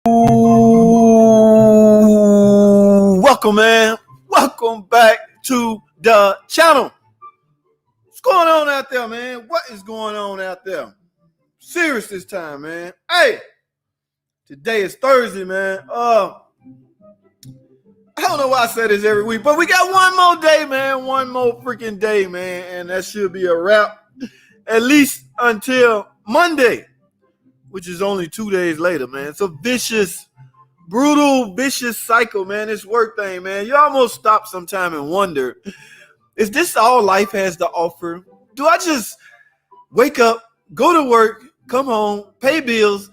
Welcome, man. Welcome back to the channel. What's going on out there, man? What is going on out there? Serious this time, man. Hey, today is Thursday, man. I don't know why I say this every week, but we got one more day, man. One more freaking day, man. And that should be a wrap, at least until Monday, which is only 2 days later, man. It's a vicious, brutal, vicious cycle, man. This work thing, man. You almost stop sometime and wonder, is this all life has to offer? Do I just wake up, go to work, come home, pay bills,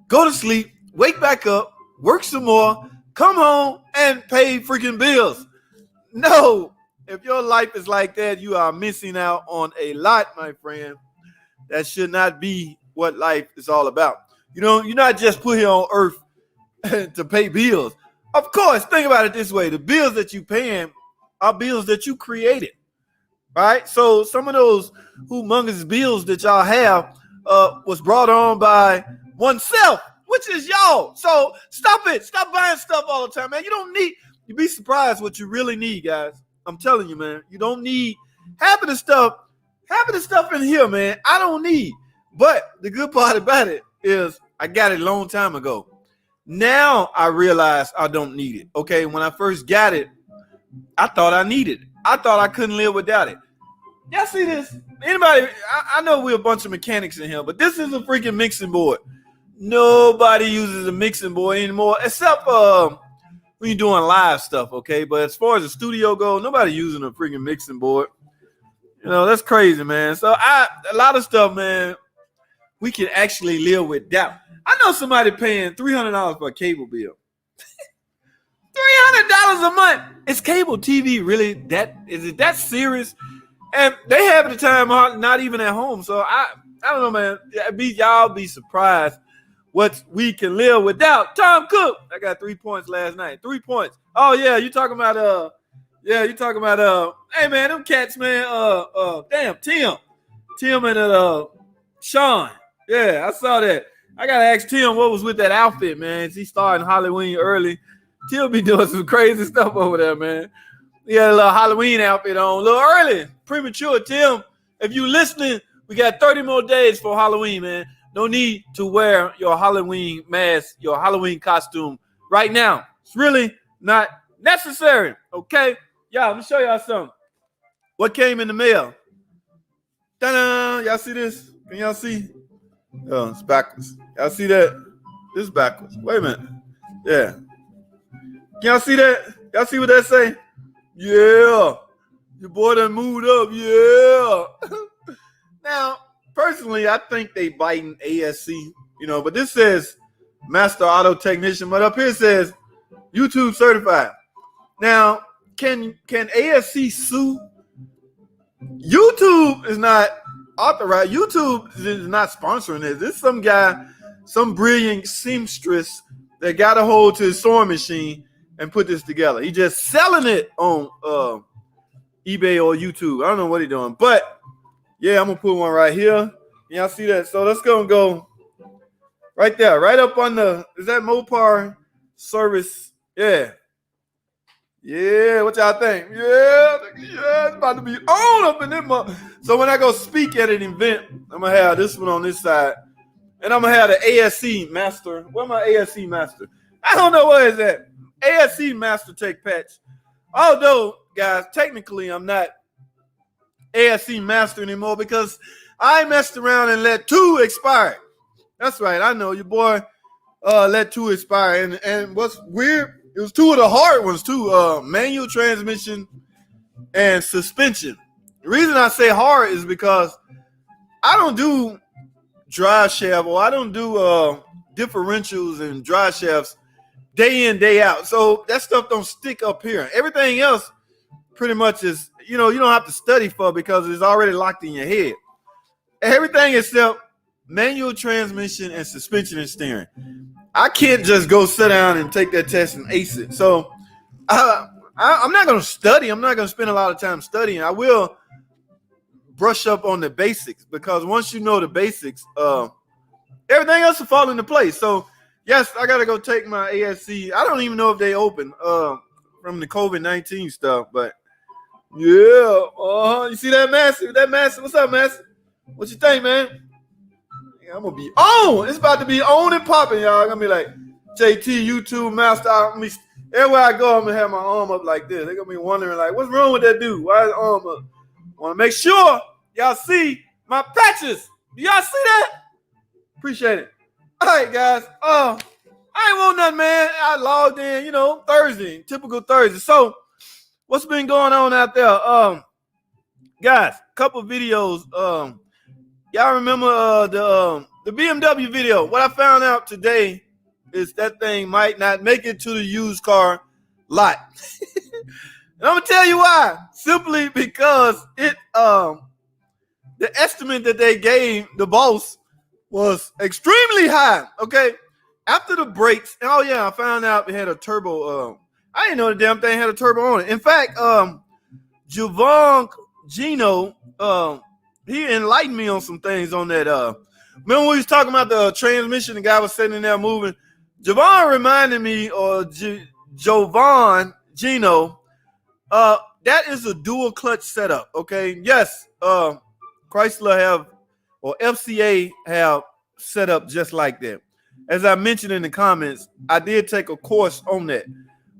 go to sleep, wake back up, work some more, come home, and pay freaking bills? No. If your life is like that, you are missing out on a lot, my friend. That should not be what life is all about. You know, you're not just put here on earth to pay bills. Of course, think about it this way. The bills that you paying are bills that you created, right? So some of those humongous bills that y'all have was brought on by oneself, which is y'all. So stop it. Stop buying stuff all the time, man. You'd be surprised what you really need, guys. I'm telling you, man. You don't need half of the stuff in here, man. I don't need. But the good part about it is I got it a long time ago. Now I realize I don't need it. Okay, when I first got it, I thought I needed it. I thought I couldn't live without it. Y'all see this? Anybody? I know we're a bunch of mechanics in here, but this is a freaking mixing board. Nobody uses a mixing board anymore, except when you're doing live stuff, okay? But as far as the studio goes, nobody using a freaking mixing board. You know, that's crazy, man. So a lot of stuff, man, we can actually live without. I know somebody paying $300 for a cable bill. $300 a month. Is cable TV really is it that serious? And they have the time not even at home. So I don't know, man. Y'all be surprised what we can live without. Tom Cook, I got 3 points last night. 3 points. Oh yeah, you talking about hey man, them cats, man. Damn, Tim and Sean. Yeah, I saw that. I gotta ask Tim what was with that outfit, man. He starting Halloween early. Tim be doing some crazy stuff over there, man. He had a little Halloween outfit on, a little early, premature. Tim, if you listening, we got 30 more days for Halloween, man. No need to wear your Halloween mask, your Halloween costume right now. It's really not necessary, okay? Y'all, let me show y'all something. What came in the mail? Ta-da! Y'all see this? Can y'all see? Oh, it's backwards. Y'all see that? This is backwards. Wait a minute. Yeah. Can y'all see that? Y'all see what that say? Yeah. Your boy done moved up. Yeah. Now, personally, I think they biting ASC, you know, but this says Master Auto Technician, but up here it says YouTube certified. Now, can ASC sue? YouTube is not authorized. YouTube is not sponsoring this. This is some guy, some brilliant seamstress that got a hold to his sewing machine and put this together. He just selling it on eBay or YouTube. I don't know what he's doing, but yeah, I'm gonna put one right here. Y'all see that? So let's go right there, right up on is that Mopar service? Yeah. Yeah, what y'all think? Yeah, it's about to be on up in them. So when I go speak at an event, I'm gonna have this one on this side, and I'm gonna have the ASC master. Where's my ASC master? I don't know where is that. ASC master tech patch. Although, guys, technically I'm not ASC master anymore because I messed around and let 2 expire. That's right, I know your boy let 2 expire, and what's weird. It was 2 of the hard ones too, manual transmission and suspension. The reason I say hard is because I don't do drive shaft or I don't do differentials and drive shafts day in, day out. So that stuff don't stick up here. Everything else pretty much is, you don't have to study for because it's already locked in your head. Everything except manual transmission and suspension and steering. I can't just go sit down and take that test and ace it. So I'm not going to study. I'm not going to spend a lot of time studying. I will brush up on the basics because once you know the basics, everything else will fall into place. So Yes, I gotta go take my ASC. I don't even know if they open from the COVID-19 stuff, but yeah. You see that massive? That massive. What's up, massive? What you think, man? Yeah, I'm gonna be on. It's about to be on and popping, y'all. I'm gonna be like JT YouTube master. Everywhere I go, I'm gonna have my arm up like this. They're gonna be wondering, like, what's wrong with that dude? Why his arm up? Want to make sure y'all see my patches. Do y'all see that? Appreciate it. All right, guys. I ain't want nothing, man. I logged in, Thursday, typical Thursday. So, what's been going on out there? Guys, couple videos. Y'all remember the BMW video? What I found out today is that thing might not make it to the used car lot. And I'm gonna tell you why. Simply because the estimate that they gave the boss was extremely high. Okay, after the brakes, I found out it had a turbo. I didn't know the damn thing had a turbo on it. In fact, Javon Gino, he enlightened me on some things on that. Remember when we was talking about the transmission? The guy was sitting in there moving. Javon reminded me, or Jovan Gino, that is a dual clutch setup. Okay, yes, Chrysler have, or FCA have set up just like that. As I mentioned in the comments, I did take a course on that,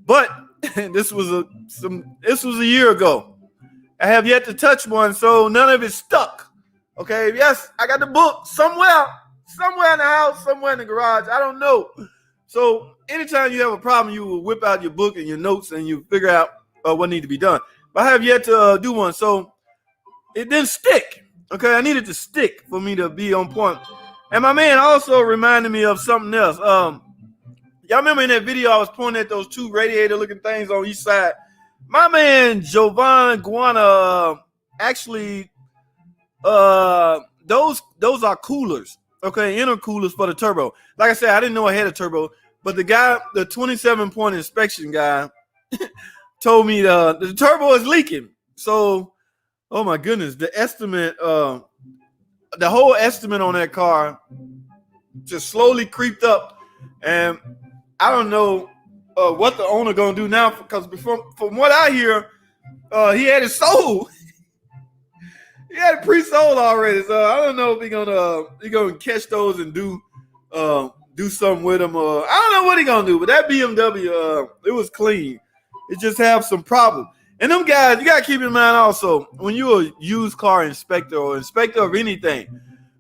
but this was a year ago. I have yet to touch one, so none of it stuck. Okay, yes, I got the book somewhere in the house, somewhere in the garage. I don't know. So anytime you have a problem, you will whip out your book and your notes and you figure out what needs to be done. But I have yet to do one, so it didn't stick. Okay, I needed to stick for me to be on point. And my man also reminded me of something else. Y'all remember in that video I was pointing at those two radiator-looking things on each side? My man Jovan Guana actually, those are coolers. Okay, intercoolers for the turbo. Like I said, I didn't know I had a turbo, but the guy, the 27-point inspection guy, told me the turbo is leaking. So, oh my goodness, the estimate, the whole estimate on that car just slowly creeped up, and I don't know what the owner gonna do now, because from what I hear, he had it sold. He had it pre-sold already, so I don't know if he gonna catch those and do something with them. I don't know what he gonna do, but that BMW, it was clean. It just have some problems. And them guys, you gotta keep in mind also, when you're a used car inspector or inspector of anything,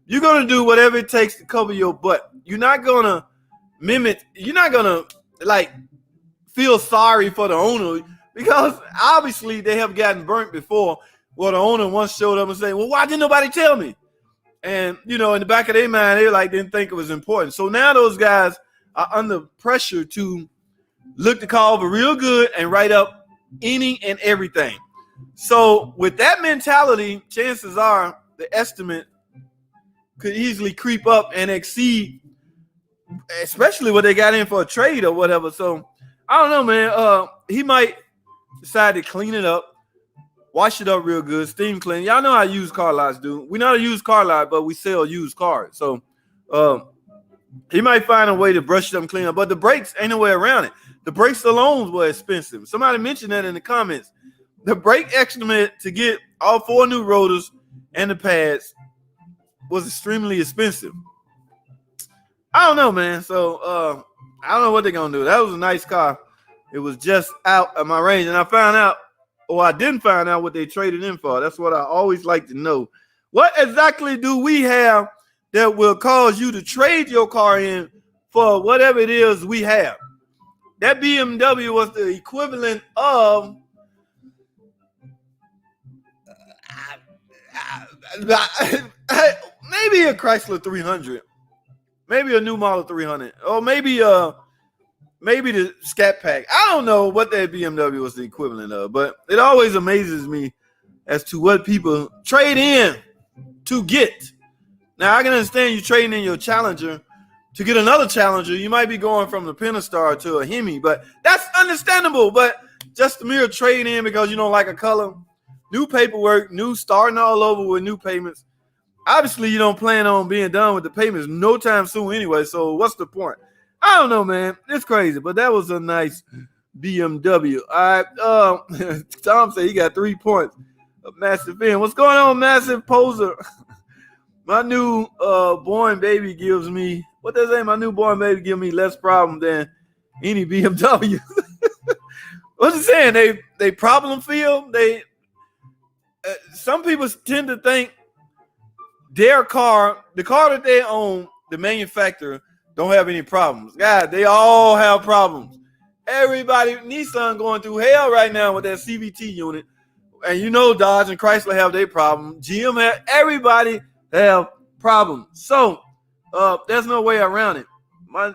you're gonna do whatever it takes to cover your butt. You're not gonna mimic. You're not gonna feel sorry for the owner, because obviously they have gotten burnt before. Well, the owner once showed up and said, well, why didn't nobody tell me? And, in the back of their mind, they didn't think it was important. So now those guys are under pressure to look the car over real good and write up any and everything. So with that mentality, chances are the estimate could easily creep up and exceed, especially what they got in for a trade or whatever. So I don't know, man. He might decide to clean it up, wash it up real good, steam clean. Y'all know how used car lots do. We're not a used car lot, but we sell used cars. So he might find a way to brush them clean up. But the brakes, ain't no way around it. The brakes alone were expensive. Somebody mentioned that in the comments. The brake estimate to get all 4 new rotors and the pads was extremely expensive. I don't know, man. So I don't know what they're going to do. That was a nice car. It was just out of my range. And I found out, or I didn't find out what they traded in for. That's what I always like to know. What exactly do we have that will cause you to trade your car in for whatever it is we have? That BMW was the equivalent of maybe a Chrysler 300, maybe a new model 300, or maybe the Scat Pack. I don't know what that BMW was the equivalent of, but it always amazes me as to what people trade in to get. Now, I can understand you trading in your Challenger to get another Challenger. You might be going from the Pentastar to a Hemi, but that's understandable. But just the mere trade in because you don't like a color, new paperwork, new starting all over with new payments. Obviously, you don't plan on being done with the payments no time soon anyway, so what's the point? I don't know, man. It's crazy, but that was a nice BMW. All right. Tom said he got 3 points. A massive fan. What's going on, massive poser? My new born baby gives me, what they say? My newborn baby give me less problem than any BMW. What's it saying? They problem feel. Some people tend to think their car, the car that they own, the manufacturer, don't have any problems. God, they all have problems. Everybody, Nissan going through hell right now with that CVT unit. And you know Dodge and Chrysler have their problem. GM have, everybody have problems. So there's no way around it. My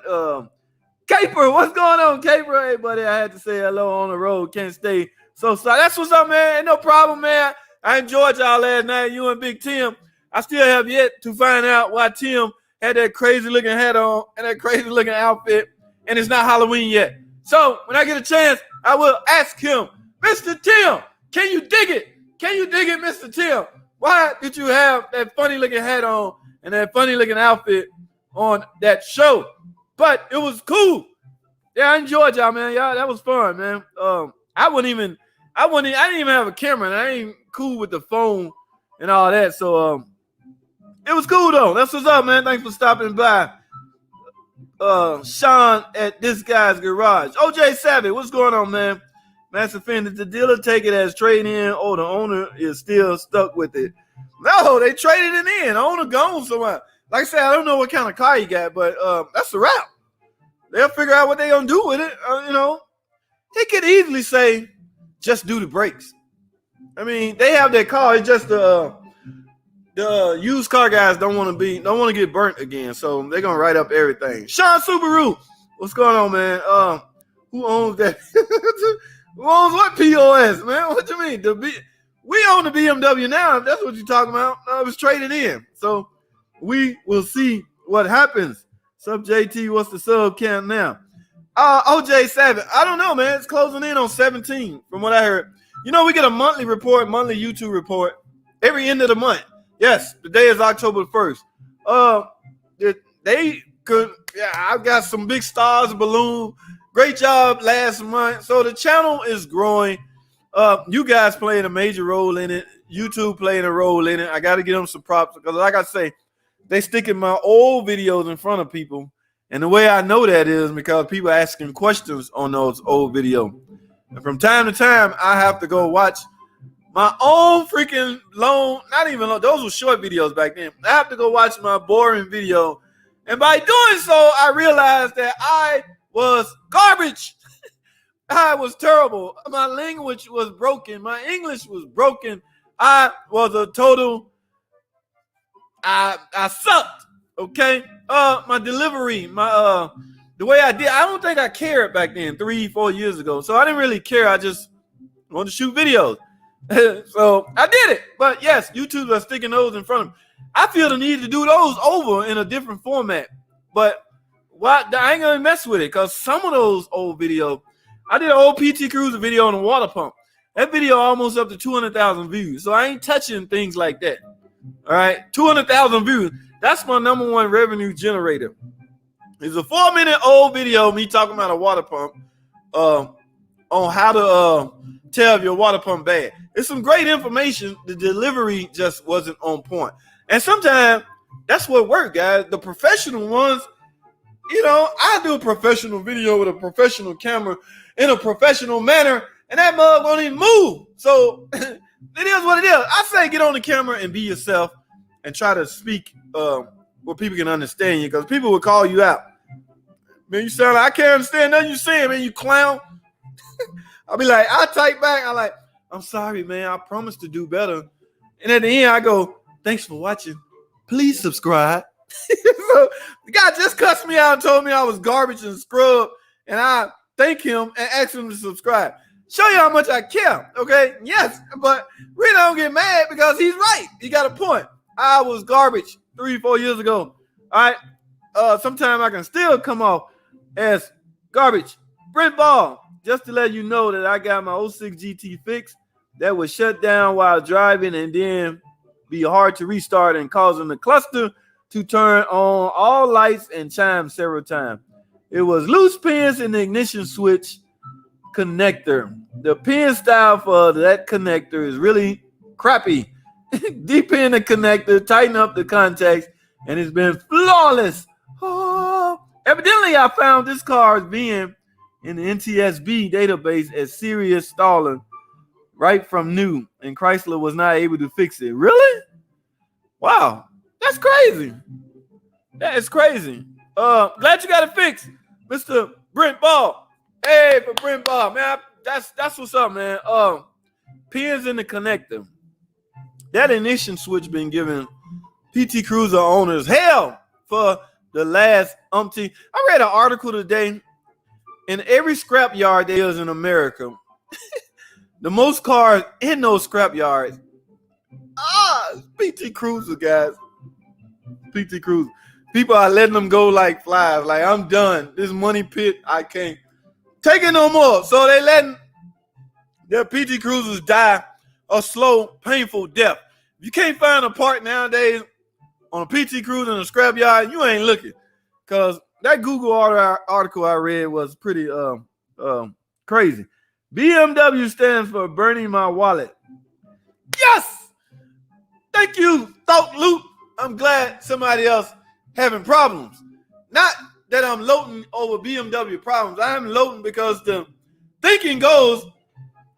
Caper, what's going on, Caper? Hey, buddy, I had to say hello on the road. Can't stay so sorry. That's what's up, man. Ain't no problem, man. I enjoyed y'all last night, you and Big Tim. I still have yet to find out why Tim had that crazy-looking hat on and that crazy-looking outfit, and it's not Halloween yet. So when I get a chance, I will ask him, Mr. Tim, can you dig it? Can you dig it, Mr. Tim? Why did you have that funny-looking hat on and that funny-looking outfit on that show? But it was cool. Yeah, I enjoyed y'all, man. Y'all, that was fun, man. I didn't even have a camera, and I ain't cool with the phone and all that. So it was cool though. That's what's up, man. Thanks for stopping by. Sean at this guy's garage. OJ Savage, what's going on, man? Massive fan. Did the dealer take it as trade in, or the owner is still stuck with it? No, they traded it in. The owner gone somewhere. Like I said, I don't know what kind of car you got, but that's a wrap. They'll figure out what they're gonna do with it. He could easily say, just do the brakes. I mean, they have their car. It's just the used car guys don't want to get burnt again, so they're gonna write up everything. Sean Subaru, what's going on, man? Who owns that? Who owns what POS, man? What you mean? We own the BMW now. If that's what you're talking about. It was traded in, so we will see what happens. Sub JT, what's the sub count now? OJ Savage, I don't know, man. It's closing in on 17, from what I heard. We get a monthly YouTube report every end of the month. Yes, today is October 1st. I've got some big stars balloon. Great job last month. So the channel is growing. You guys playing a major role in it. YouTube playing a role in it. I got to give them some props because, like I say, they sticking my old videos in front of people. And the way I know that is because people are asking questions on those old videos. And from time to time, I have to go watch my own freaking long, not even long, those were short videos back then. I have to go watch my boring video. And by doing so, I realized that I was garbage. I was terrible. My language was broken. My English was broken. I was a total, I sucked, okay? My delivery, the way I did, I don't think I cared back then, 3-4 years ago. So I didn't really care. I just wanted to shoot videos. So I did it. But yes, YouTube are sticking those in front of me. I feel the need to do those over in a different format. But I ain't gonna mess with it because some of those old videos, I did an old PT Cruiser video on a water pump. That video almost up to 200,000 views. So I ain't touching things like that. All right, 200,000 views. That's my number one revenue generator. It's a 4-minute old video of me talking about a water pump on how to tell if your water pump bad. It's some great information. The delivery just wasn't on point. And sometimes that's what works, guys. The professional ones, I do a professional video with a professional camera in a professional manner, and that mug won't even move. So it is what it is. I say get on the camera and be yourself and try to speak where people can understand you, because people will call you out. Man, you sound like I can't understand nothing you saying, man, you clown. I'll be like, I type back. I'm sorry, man. I promise to do better. And at the end, I go, thanks for watching. Please subscribe. So the guy just cussed me out and told me I was garbage and scrub. And I thank him and ask him to subscribe. Show you how much I care, okay? Yes, but really don't get mad because he's right. He got a point. I was garbage 3-4 years ago. All right. Sometimes I can still come off as garbage. Brent Ball, just to let you know that I got my 06 GT fixed that was shut down while driving and then be hard to restart and causing the cluster to turn on all lights and chime several times. It was loose pins in the ignition switch connector. The pin style for that connector is really crappy. Deep in the connector, tighten up the contacts, and it's been flawless. Oh. Evidently, I found this car as being in the NTSB database as serious stalling right from new, and Chrysler was not able to fix it. Really? Wow, that's crazy. That is crazy. Glad you got it fixed, Mr. Brent Ball. Hey, for Brent Ball, man, that's what's up, man. Pins in the connector. That ignition switch been giving PT Cruiser owners hell for the last umpteen. I read an article today. In every scrap yard there is in America, the most cars in those scrap yards, PT Cruiser, guys. PT Cruiser. People are letting them go like flies. Like, I'm done. This money pit, I can't take it no more. So they letting their PT Cruisers die a slow, painful death. If you can't find a part nowadays on a PT Cruiser in a scrapyard, you ain't looking. Because that Google article I read was pretty crazy. BMW stands for burning my wallet. Yes! Thank you, Thought Loop. I'm glad somebody else having problems. Not that I'm loading over BMW problems. I'm loading because the thinking goes,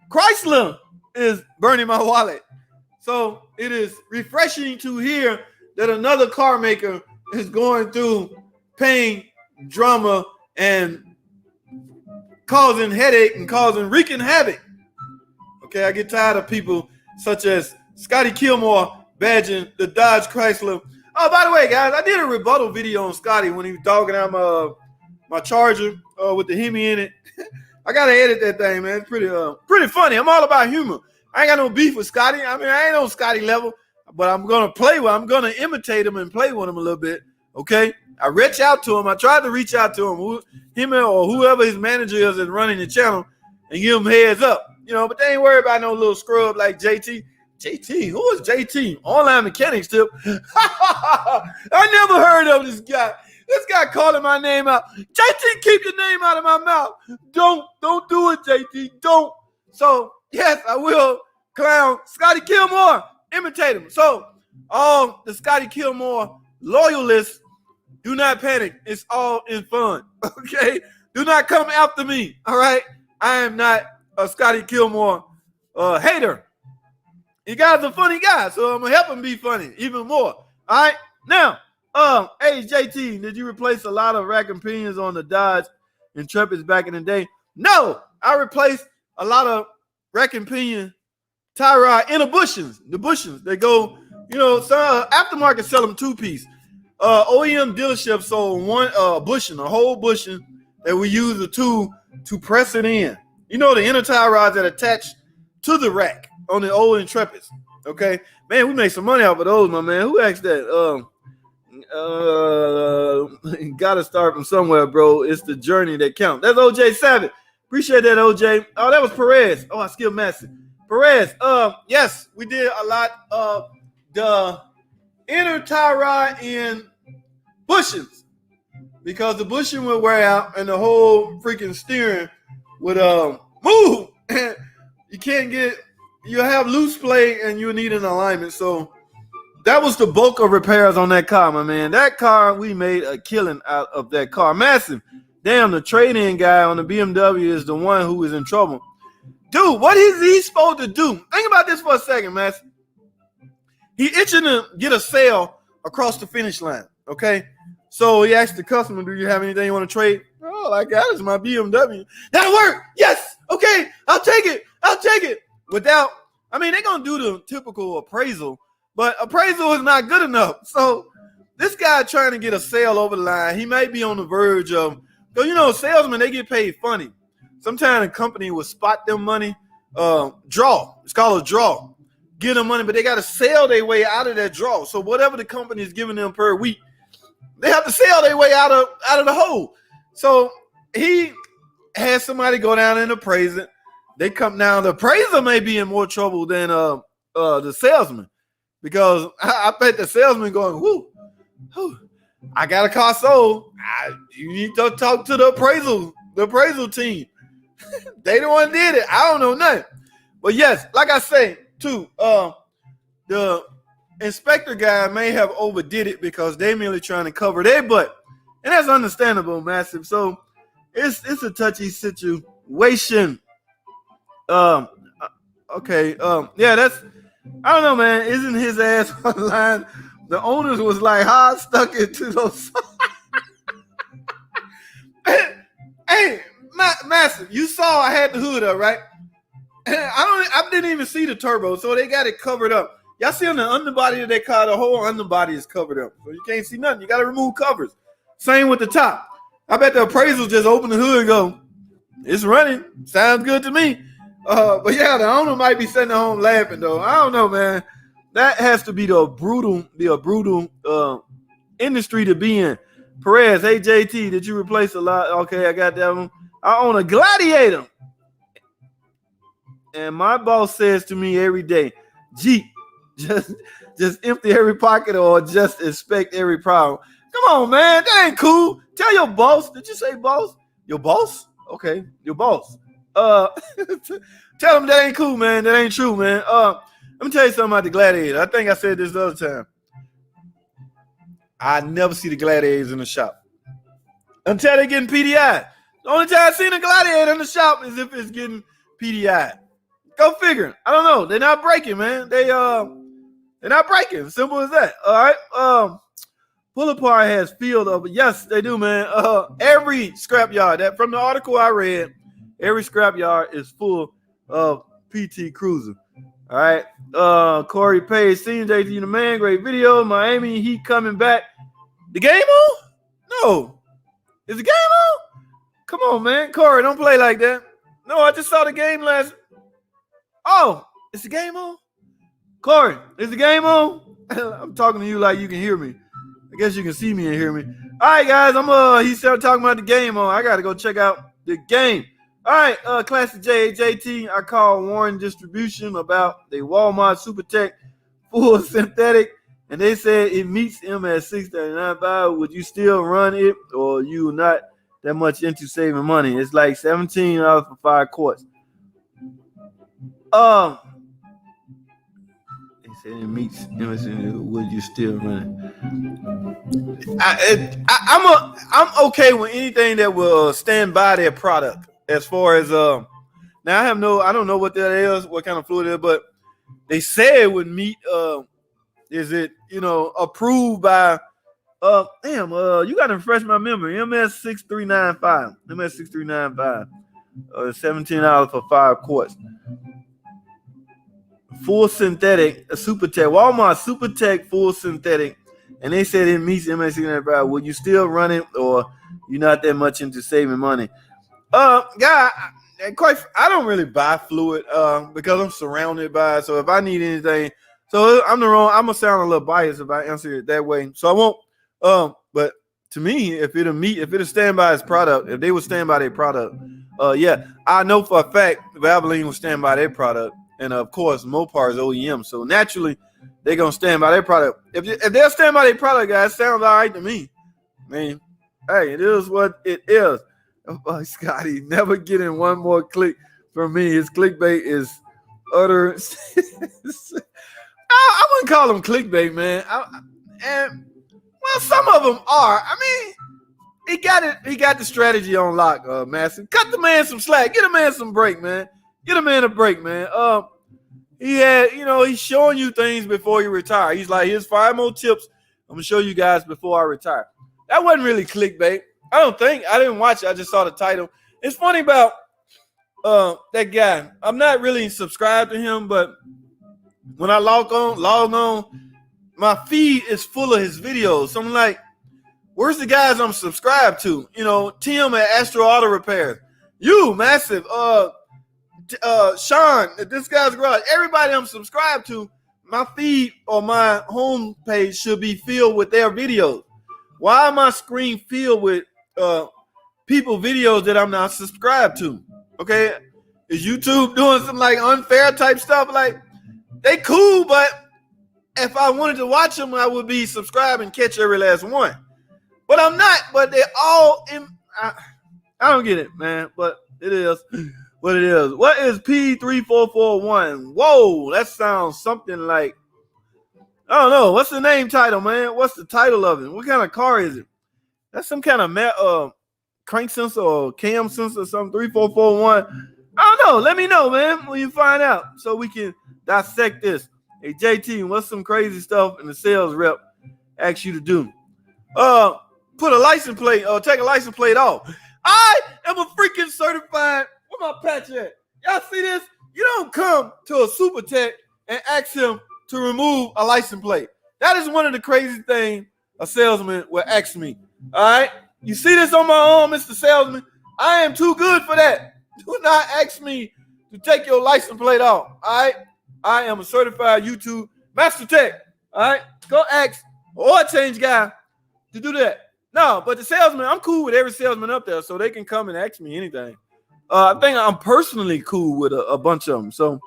Chrysler is burning my wallet. So it is refreshing to hear that another car maker is going through pain, drama, and causing headache and wreaking havoc. Okay, I get tired of people such as Scotty Kilmore badging the Dodge Chrysler. Oh, by the way, guys, I did a rebuttal video on Scotty when he was dogging out my Charger with the Hemi in it. I gotta edit that thing, man. It's pretty funny. I'm all about humor. I ain't got no beef with Scotty. I mean, I ain't on Scotty level, but I'm gonna imitate him and play with him a little bit. Okay, I reach out to him. I tried to reach out to him, or whoever his manager is that's running the channel, and give him heads up. But they ain't worried about no little scrub like JT. JT, who is JT? Online Mechanics Tip. I never heard of this guy. This guy calling my name out. JT, keep your name out of my mouth. Don't do it, JT. Don't. So, yes, I will clown Scotty Kilmore. Imitate him. So, all the Scotty Kilmore loyalists, do not panic. It's all in fun. Okay? Do not come after me. All right? I am not a Scotty Kilmore hater. You guys are funny guys, so I'm going to help him be funny even more. All right? Now, hey, JT, did you replace a lot of rack and pinions on the Dodge Intrepids back in the day? No, I replaced a lot of rack and pinion tie rod inner bushings. The bushings, they go, some aftermarket sell them two-piece. OEM dealerships sold one bushing, a whole bushing that we use a tool to press it in. The inner tie rods that attach to the rack on the old Intrepids. Okay, man, we make some money off of those, my man. Who asked that? Gotta start from somewhere, bro. It's the journey that counts. That's OJ Savage. Appreciate that, OJ. Oh, that was Perez. Oh, I skipped massive. Perez. Yes, we did a lot of the inner tie rod in bushings because the bushing would wear out and the whole freaking steering would move. You have loose play and you need an alignment. So that was the bulk of repairs on that car, my man. That car, we made a killing out of that car. Massive. Damn, the trade-in guy on the BMW is the one who is in trouble. Dude, what is he supposed to do? Think about this for a second, man. He itching to get a sale across the finish line, okay? So he asked the customer, do you have anything you want to trade? All I got is my BMW. That'll work. Yes. Okay. I'll take it. They're going to do the typical appraisal, but appraisal is not good enough. So this guy trying to get a sale over the line, he might be on the verge of, because, salesmen, they get paid funny. Sometimes a company will spot them money, draw. It's called a draw. Give them money, but they got to sell their way out of that draw. So whatever the company is giving them per week, they have to sell their way out of the hole. So he had somebody go down and appraise it. They come down. The appraiser may be in more trouble than the salesman, because I bet the salesman going, whoo, I got a car sold. You need to talk to the appraisal team. They the one did it. I don't know nothing. But yes, like I say, too, the inspector guy may have overdid it because they merely trying to cover their butt. And that's understandable, Massive. So it's a touchy situation. Okay. Yeah, that's, I don't know, man. Isn't his ass online? The owners was like hard stuck into those. Hey, Massive, you saw I had the hood up, right? I didn't even see the turbo, so they got it covered up. Y'all see on the underbody of that car, the whole underbody is covered up. So you can't see nothing. You got to remove covers. Same with the top. I bet the appraisal just open the hood and go, it's running. Sounds good to me. But yeah, the owner might be sitting at home laughing, though. I don't know, man. That has to be a brutal industry to be in. Perez, hey, JT, did you replace a lot? Okay, I got that one. I own a Gladiator. And my boss says to me every day, Jeep, just empty every pocket or just inspect every problem. Come on, man. That ain't cool. Tell your boss. Did you say boss? Your boss? Okay, your boss. Tell them that ain't cool, man. That ain't true, man. Let me tell you something about the Gladiator. I think I said this the other time. I never see the Gladiators in the shop until they're getting PDI. The only time I've seen a Gladiator in the shop is if it's getting PDI. Go figure. I don't know. They're not breaking, man. They're not breaking. Simple as that. All right. Pull apart has field of, yes, they do, man. Every scrapyard that from the article I read, every scrapyard is full of PT Cruiser. All right. Corey Page, senior JT, the man, great video. Miami Heat coming back. The game on? No. Is the game on? Come on, man. Corey, don't play like that. No, I just saw the game last. Oh, is the game on? Corey, is the game on? I'm talking to you like you can hear me. I guess you can see me and hear me. All right, guys. He started talking about the game on. I got to go check out the game. All right, Classic JT. I called Warren Distribution about the Walmart SuperTech full synthetic, and they said it meets him at $6.99. Would you still run it, or you not that much into saving money? It's like $17 for 5 quarts. They said it meets him. Would you still run it? I'm okay with anything that will stand by their product. As far as now, I don't know what that is, what kind of fluid it is, but they say it would meet. Is it approved by? You got to refresh my memory. MS6395. MS6395. $17 for 5 quarts. Full synthetic, a SuperTech, Walmart SuperTech full synthetic, and they said it meets MS65. Would you still run it, or you're not that much into saving money? I don't really buy fluid because I'm surrounded by it. So if I need anything, so I'm gonna sound a little biased if I answer it that way. So I won't. But to me, if it'll stand by its product, if they would stand by their product, yeah, I know for a fact Valvoline will stand by their product. And of course, Mopar is OEM, so naturally they're gonna stand by their product. If they'll stand by their product, guys, sounds all right to me. I mean, hey, it is what it is. Oh, Scotty, never getting one more click from me. His clickbait is utter. I wouldn't call them clickbait, man. Well, some of them are. I mean, he got it. He got the strategy on lock, Massive. Cut the man some slack. Get a man some break, man. Get a man a break, man. He's showing you things before you retire. He's like, here's 5 more tips I'm gonna show you guys before I retire. That wasn't really clickbait. I don't think. I didn't watch it. I just saw the title. It's funny about that guy. I'm not really subscribed to him, but when I log on, my feed is full of his videos. So I'm like, where's the guys I'm subscribed to? Tim at Astro Auto Repair. You, Massive. Sean, this guy's garage. Everybody I'm subscribed to, my feed or my home page should be filled with their videos. Why am my screen filled with people videos that I'm not subscribed to? Okay, is YouTube doing some like unfair type stuff? Like, they cool, but if I wanted to watch them, I would be subscribed and catch every last one. But I'm not. But they're all in. I don't get it, man. But it is what it is. What is P3441? Whoa, that sounds something like, I don't know. What's the name title, man? What's the title of it? What kind of car is it? That's some kind of crank sensor or cam sensor or something. 3441. I don't know. Let me know, man, when you find out so we can dissect this. Hey, JT, what's some crazy stuff in the sales rep asks you to do? Put a license plate, take a license plate off. I am a freaking certified. Where my patch at? Y'all see this? You don't come to a super tech and ask him to remove a license plate. That is one of the crazy things a salesman will ask me. All right? You see this on my arm, Mr. Salesman? I am too good for that. Do not ask me to take your license plate off. All right? I am a certified YouTube master tech. All right? Go ask an oil change guy to do that. No, but the salesman, I'm cool with every salesman up there, so they can come and ask me anything. I think I'm personally cool with a bunch of them. So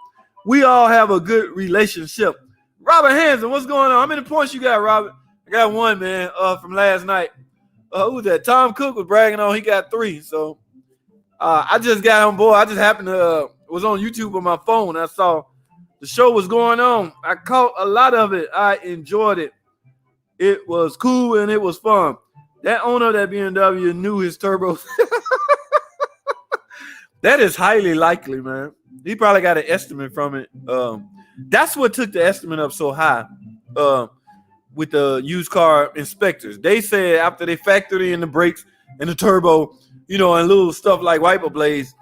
we all have a good relationship. Robert Hansen, what's going on? How many points you got, Robert? I got one, man, from last night. Who was that? Tom Cook was bragging on he got 3. So I just got on board. I just happened to was on YouTube on my phone. I saw the show was going on. I caught a lot of it. I enjoyed it. It was cool and it was fun. That owner of that BMW knew his turbos. That is highly likely, man. He probably got an estimate from it. That's what took the estimate up so high with the used car inspectors. They said after they factored in the brakes and the turbo, and little stuff like wiper blades,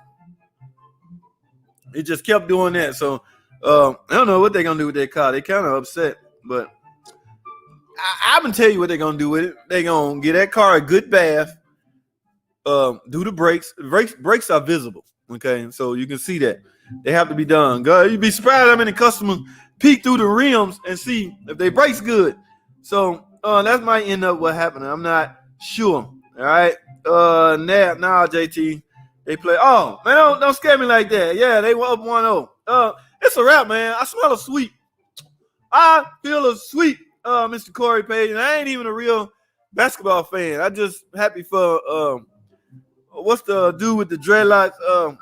it just kept doing that. So I don't know what they're going to do with their car. They kind of upset, but I'm going to tell you what they're going to do with it. They're going to give that car a good bath, do the brakes. Brakes are visible, okay? So you can see that. They have to be done. God, you'd be surprised how many customers peek through the rims and see if they brakes good. So that might end up what happening. I'm not sure. All right. Now JT, they play. Oh, man, don't scare me like that. Yeah, they were up 1-0. It's a wrap, man. I smell a sweep. I feel a sweep, Mr. Corey Page. And I ain't even a real basketball fan. I just happy for what's the dude with the dreadlocks?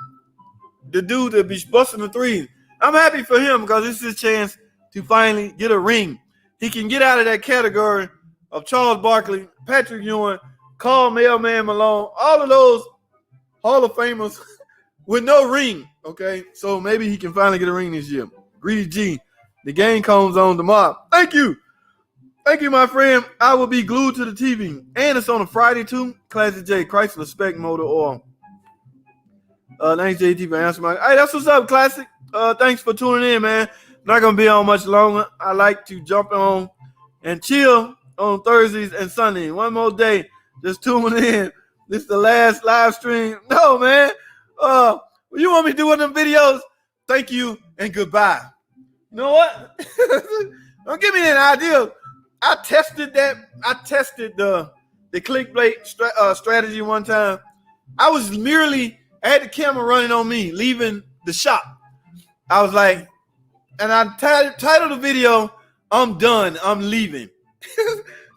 The dude that be busting the threes. I'm happy for him because it's his chance to finally get a ring. He can get out of that category of Charles Barkley, Patrick Ewing, Carl Mailman Malone, all of those Hall of Famers with no ring. Okay, so maybe he can finally get a ring this year. Greedy G, the game comes on tomorrow. Thank you, my friend. I will be glued to the TV, and it's on a Friday too. Classic J, Chrysler Spec Motor Oil. Thanks, JT, for answering my. Hey, that's what's up, Classic. Thanks for tuning in, man. Not gonna be on much longer. I like to jump on and chill on Thursdays and Sundays. One more day, just tuning in. This is the last live stream. No, man. You want me to do one of them videos? Thank you and goodbye. You know what? Don't give me an idea. I tested the clickbait strategy one time. I had the camera running on me, leaving the shop. I was like, and I titled the video, I'm done, I'm leaving.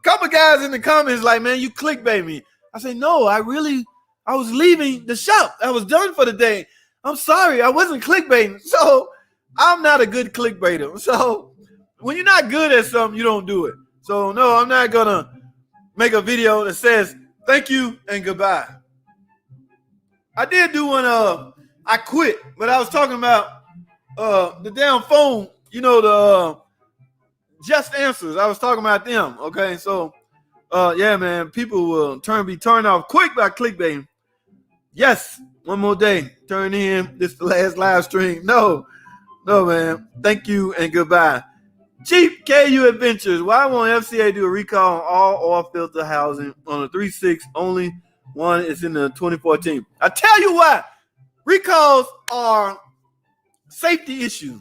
Couple guys in the comments like, man, you clickbait me. I say, no, I was leaving the shop. I was done for the day. I'm sorry, I wasn't clickbaiting. So I'm not a good clickbaiter. So when you're not good at something, you don't do it. So no, I'm not gonna make a video that says thank you and goodbye. I did do one, I quit, but I was talking about the damn phone, the just answers. I was talking about them, okay? So, yeah, man, people will be turned off quick by clickbaiting. Yes, one more day. Turn in. This is the last live stream. No, man. Thank you and goodbye. Cheap KU Adventures. Why won't FCA do a recall on all oil filter housing on the 3.6? Only one is in the 2014. I tell you what, recalls are safety issues.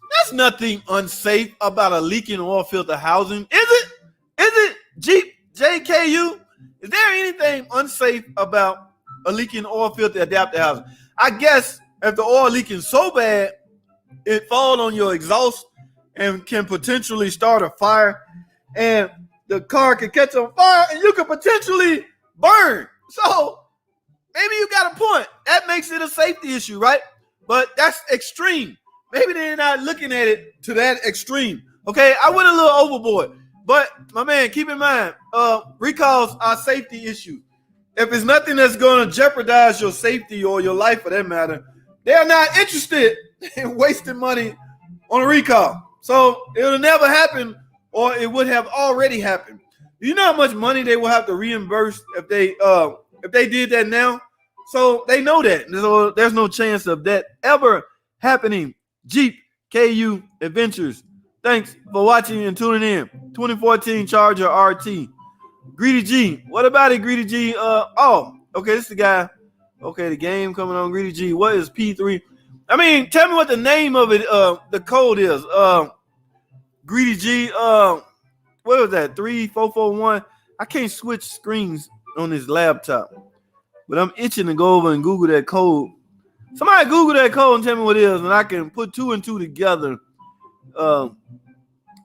There's nothing unsafe about a leaking oil filter housing. Is it? Jeep, JKU? Is there anything unsafe about a leaking oil filter adapter housing? I guess if the oil leaking so bad, it falls on your exhaust and can potentially start a fire. And the car could catch on fire and you could potentially burn. So maybe you got a point. That makes it a safety issue, right? But that's extreme. Maybe they're not looking at it to that extreme. Okay, I went a little overboard. But, my man, keep in mind, recalls are safety issues. If it's nothing that's going to jeopardize your safety or your life for that matter, they are not interested in wasting money on a recall. So it'll never happen, or it would have already happened. Do you know how much money they will have to reimburse if they did that now? So they know that. So there's no chance of that ever happening. Jeep KU Adventures. Thanks for watching and tuning in. 2014 Charger RT. Greedy G. What about it, Greedy G? Okay, this is the guy. Okay, the game coming on, Greedy G. What is P3? I mean, tell me what the name of it, the code is. Greedy G, what was that? 3441. I can't switch screens on this laptop, but I'm itching to go over and Google that code. Somebody Google that code and tell me what it is, and I can put two and two together. All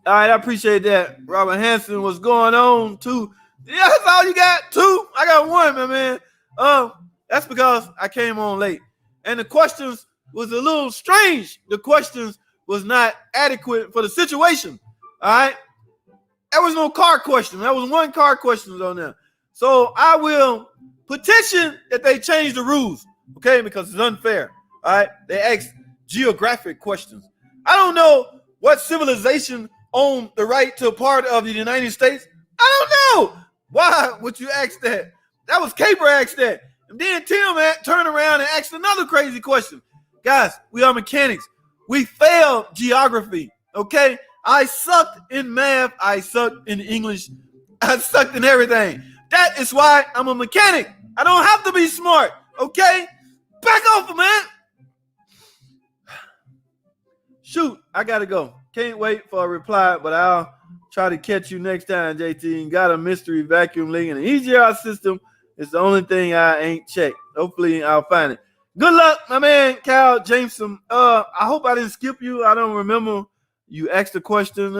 right, I appreciate that. Robert Hanson, what's going on? Two. Yeah, that's all you got? Two? I got one, my man. That's because I came on late. And the questions was a little strange. The questions was not adequate for the situation. All right? There was no car question. There was one car question on there. So I will petition that they change the rules, okay? Because it's unfair. All right? They ask geographic questions. I don't know what civilization owned the right to a part of the United States. I don't know. Why would you ask that? That was Caper asked that. And then Tim turned around and asked another crazy question. Guys, we are mechanics. We failed geography, okay? I sucked in math. I sucked in English. I sucked in everything. That is why I'm a mechanic. I don't have to be smart, okay? Back off, man. Shoot, I got to go. Can't wait for a reply, but I'll try to catch you next time, JT. Got a mystery vacuum leak in the EGR system. It's the only thing I ain't checked. Hopefully, I'll find it. Good luck, my man, Cal Jameson. I hope I didn't skip you. I don't remember you asked the question.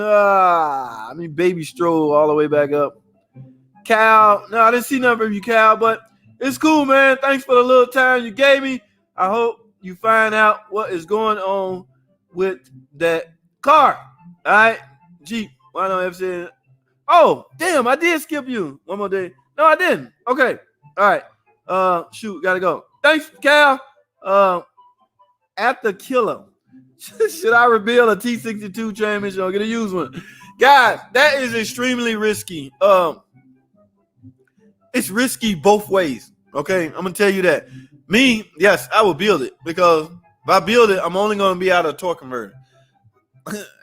Baby stroll all the way back up. Cal, no, I didn't see nothing from you, Cal, but it's cool, man. Thanks for the little time you gave me. I hope you find out what is going on with that car. All right, Jeep. Why don't I have said? Oh, damn! I did skip you one more day. No, I didn't. Okay. All right. Shoot, gotta go. Thanks, Cal. At the killer. Should I rebuild a T62 transmission or get a used one? Guys, that is extremely risky. It's risky both ways. Okay, I'm gonna tell you that. Me, yes, I will build it because if I build it, I'm only gonna be out of torque converter.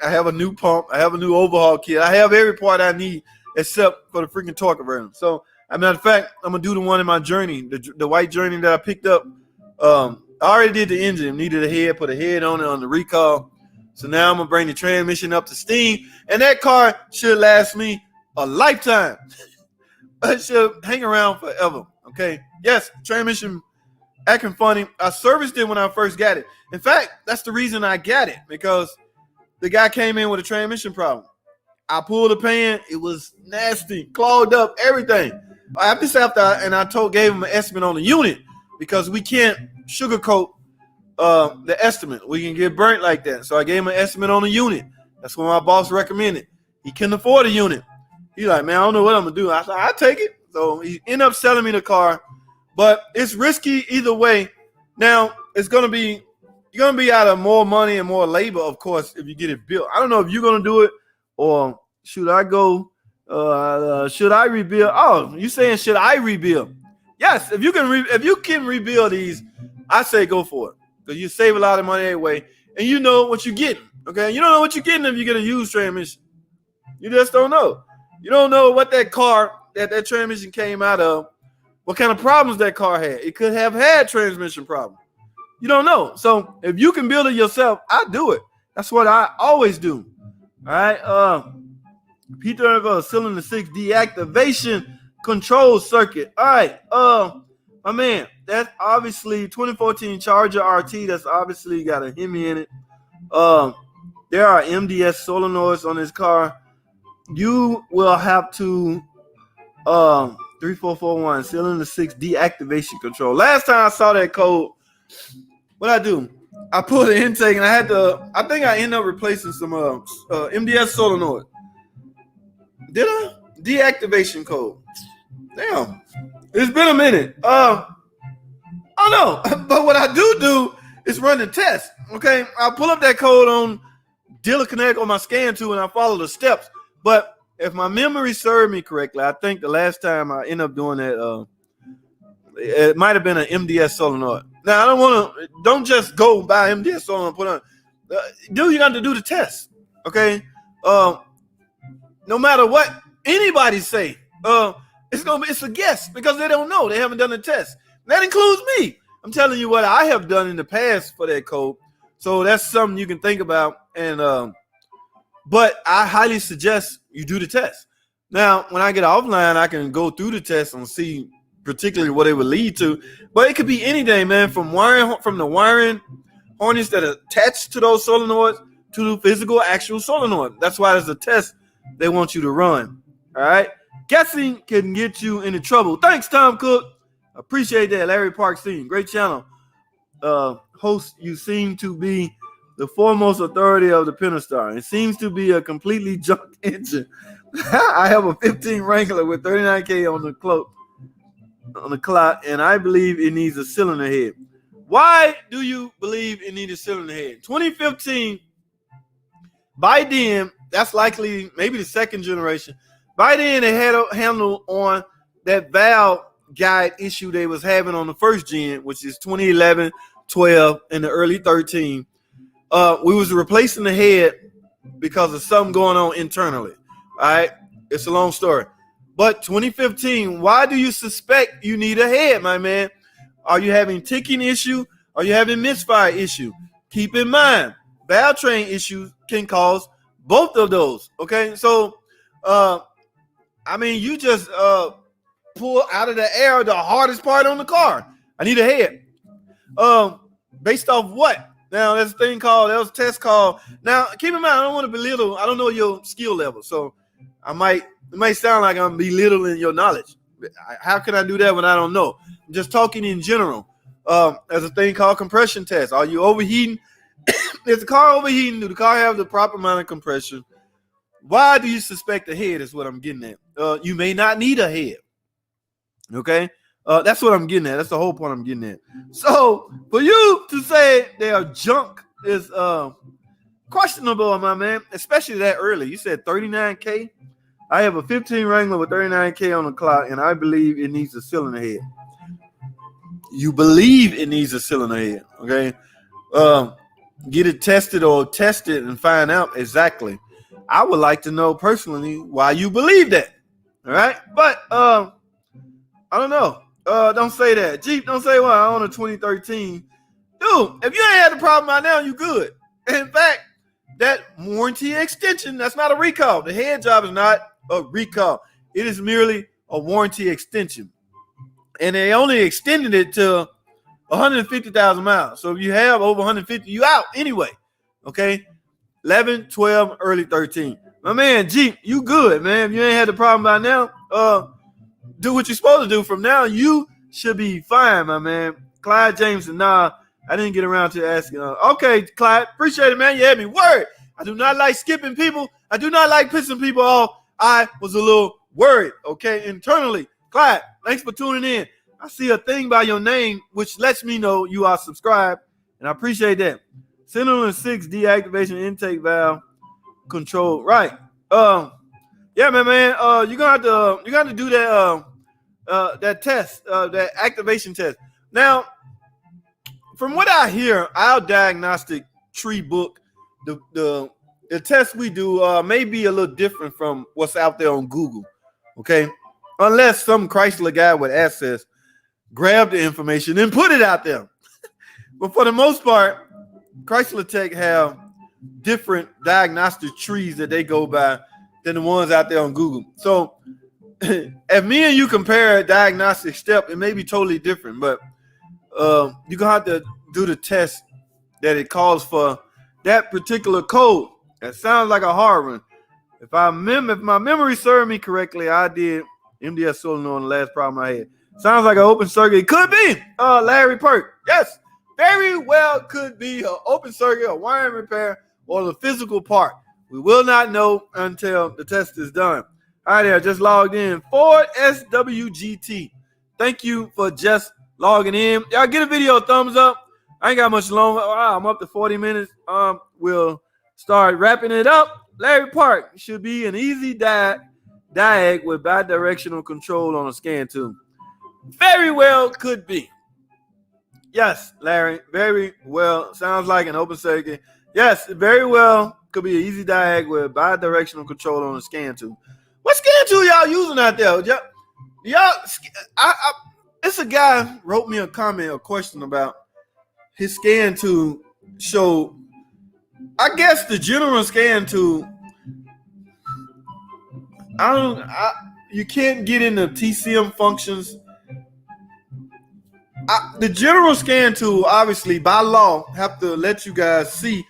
I have a new pump. I have a new overhaul kit. I have every part I need except for the freaking torque converter. So, as a matter of fact, I'm going to do the one in my Journey, the white Journey that I picked up. I already did the engine. Needed a head, put a head on it on the recall. So now I'm going to bring the transmission up to steam. And that car should last me a lifetime. It should hang around forever. Okay? Yes, transmission acting funny. I serviced it when I first got it. In fact, that's the reason I got it, because the guy came in with a transmission problem. I pulled the pan. It was nasty, clogged up, everything. I gave him an estimate on the unit because we can't sugarcoat the estimate. We can get burnt like that. So I gave him an estimate on the unit. That's what my boss recommended. He couldn't afford a unit. He's like, man, I don't know what I'm going to do. I said, I'll take it. So he ended up selling me the car. But it's risky either way. Now, you're going to be out of more money and more labor, of course, if you get it built. I don't know if you're going to do it or should I go? Should I rebuild? Oh, you saying should I rebuild? Yes, if you can rebuild these, I say go for it because you save a lot of money anyway, and you know what you're getting. Okay, you don't know what you're getting if you get a used transmission. You just don't know. You don't know what that car that transmission came out of, what kind of problems that car had. It could have had transmission problems. You don't know. So if you can build it yourself, I do it. That's what I always do. All right. P30 cylinder 6 deactivation control circuit. All right. My man, that's obviously 2014 Charger RT. That's obviously got a Hemi in it. There are MDS solenoids on this car. you will have to 3441 cylinder 6 deactivation control. Last time I saw that code, what I do? I pulled the intake and I think I ended up replacing some MDS solenoid. Did I? Deactivation code. Damn. It's been a minute. I don't know. But what I do is run the test. Okay. I pull up that code on Dealer Connect on my scan tool and I follow the steps. But if my memory served me correctly, I think the last time I ended up doing that, it might have been an MDS solenoid. Now, don't just go buy MDS solenoid and put on. You got to do the test. Okay. No matter what anybody say, it's a guess because they don't know. They haven't done the test. That includes me. I'm telling you what I have done in the past for that code. So that's something you can think about. And but I highly suggest you do the test. Now, when I get offline, I can go through the test and see particularly what it would lead to. But it could be anything, man, from the wiring harness that are attached to those solenoids to the physical actual solenoid. That's why there's a test they want you to run. All right. Guessing can get you into trouble. Thanks, Tom Cook. Appreciate that. Larry Park Scene. Great channel. Host, you seem to be the foremost authority of the Pentastar. It seems to be a completely junk engine. I have a 15 Wrangler with 39K on the clock, and I believe it needs a cylinder head. Why do you believe it needs a cylinder head? 2015, by then, that's likely maybe the second generation. By then, they had a handle on that valve guide issue they was having on the first gen, which is 2011, 12, and the early 13. We was replacing the head because of something going on internally. All right, it's a long story. But 2015, why do you suspect you need a head, my man? Are you having ticking issue? Are you having misfire issue? Keep in mind, valve train issues can cause both of those. Okay, so you just pull out of the air the hardest part on the car. I need a head. Based off what? Now, there's a thing called, there was a test called. Now, keep in mind, I don't want to belittle. I don't know your skill level. So it might sound like I'm belittling your knowledge. How can I do that when I don't know? I'm just talking in general. There's a thing called compression test. Are you overheating? Is the car overheating? Do the car have the proper amount of compression? Why do you suspect a head is what I'm getting at. You may not need a head. Okay? That's what I'm getting at. That's the whole point I'm getting at. So for you to say they are junk is questionable, my man, especially that early. You said 39K. I have a 15 Wrangler with 39K on the clock, and I believe it needs a cylinder head. You believe it needs a cylinder head, okay? Get it tested or test it and find out exactly. I would like to know personally why you believe that, all right? But I don't know. Don't say that. Jeep, don't say, well, I own a 2013. Dude, if you ain't had the problem by now, you good. In fact, that warranty extension, that's not a recall. The head job is not a recall. It is merely a warranty extension. And they only extended it to 150,000 miles. So if you have over 150, you out anyway. Okay? 11, 12, early 13. My man, Jeep, you good, man. If you ain't had the problem by now, do what you're supposed to do. From now, you should be fine, my man. Clyde Jameson, nah, I didn't get around to asking. Okay, Clyde, appreciate it, man. You had me worried. I do not like skipping people. I do not like pissing people off. I was a little worried, okay, internally. Clyde, thanks for tuning in. I see a thing by your name, which lets me know you are subscribed, and I appreciate that. Cylinder 6 deactivation intake valve control. Right. Yeah, man. You're gonna have to do that test, that activation test. Now, from what I hear, our diagnostic tree book, the test we do may be a little different from what's out there on Google. Okay, unless some Chrysler guy with access grab the information and put it out there. But for the most part, Chrysler Tech have different diagnostic trees that they go by than the ones out there on Google. So if me and you compare a diagnostic step, it may be totally different, but you're going to have to do the test that it calls for that particular code. That sounds like a hard one. If my memory served me correctly, I did MDS solenoid on the last problem I had. Sounds like an open circuit. It could be Larry Perk. Yes, very well could be an open circuit, a wiring repair, or the physical part. We will not know until the test is done. All right, there, just logged in. Ford SWGT. Thank you for just logging in. Y'all get a video a thumbs up. I ain't got much longer. Wow, I'm up to 40 minutes. We'll start wrapping it up. Larry Park should be an easy diag with bidirectional control on a scan tube. Very well could be. Yes, Larry, very well. Sounds like an open circuit. Yes, very well could be an easy diag with bidirectional control on a scan tube. What scan tool y'all using out there? It's a guy wrote me a comment, a question about his scan tool showed. I guess the general scan tool. You can't get into TCM functions. The general scan tool, obviously, by law, have to let you guys see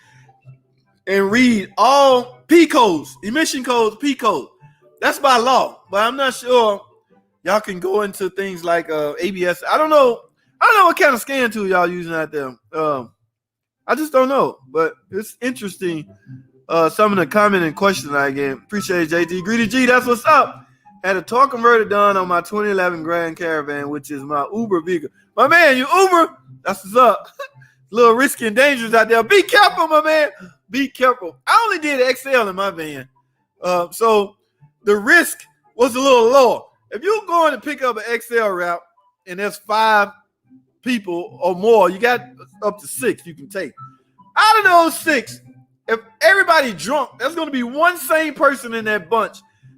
and read all P codes, emission codes, P codes. That's by law, but I'm not sure y'all can go into things like ABS. I don't know what kind of scan tool y'all using out there. I just don't know, but it's interesting. Some of the comment and questions I get. Appreciate it, JT. Greedy G, that's what's up. Had a torque converter done on my 2011 Grand Caravan, which is my Uber vehicle. My man, you Uber? That's what's up. A little risky and dangerous out there. Be careful, my man. Be careful. I only did XL in my van. So the risk was a little lower. If you're going to pick up an XL route and there's 5 people or more, you got up to 6 you can take. Out of those 6, if everybody drunk, there's going to be one sane person in that bunch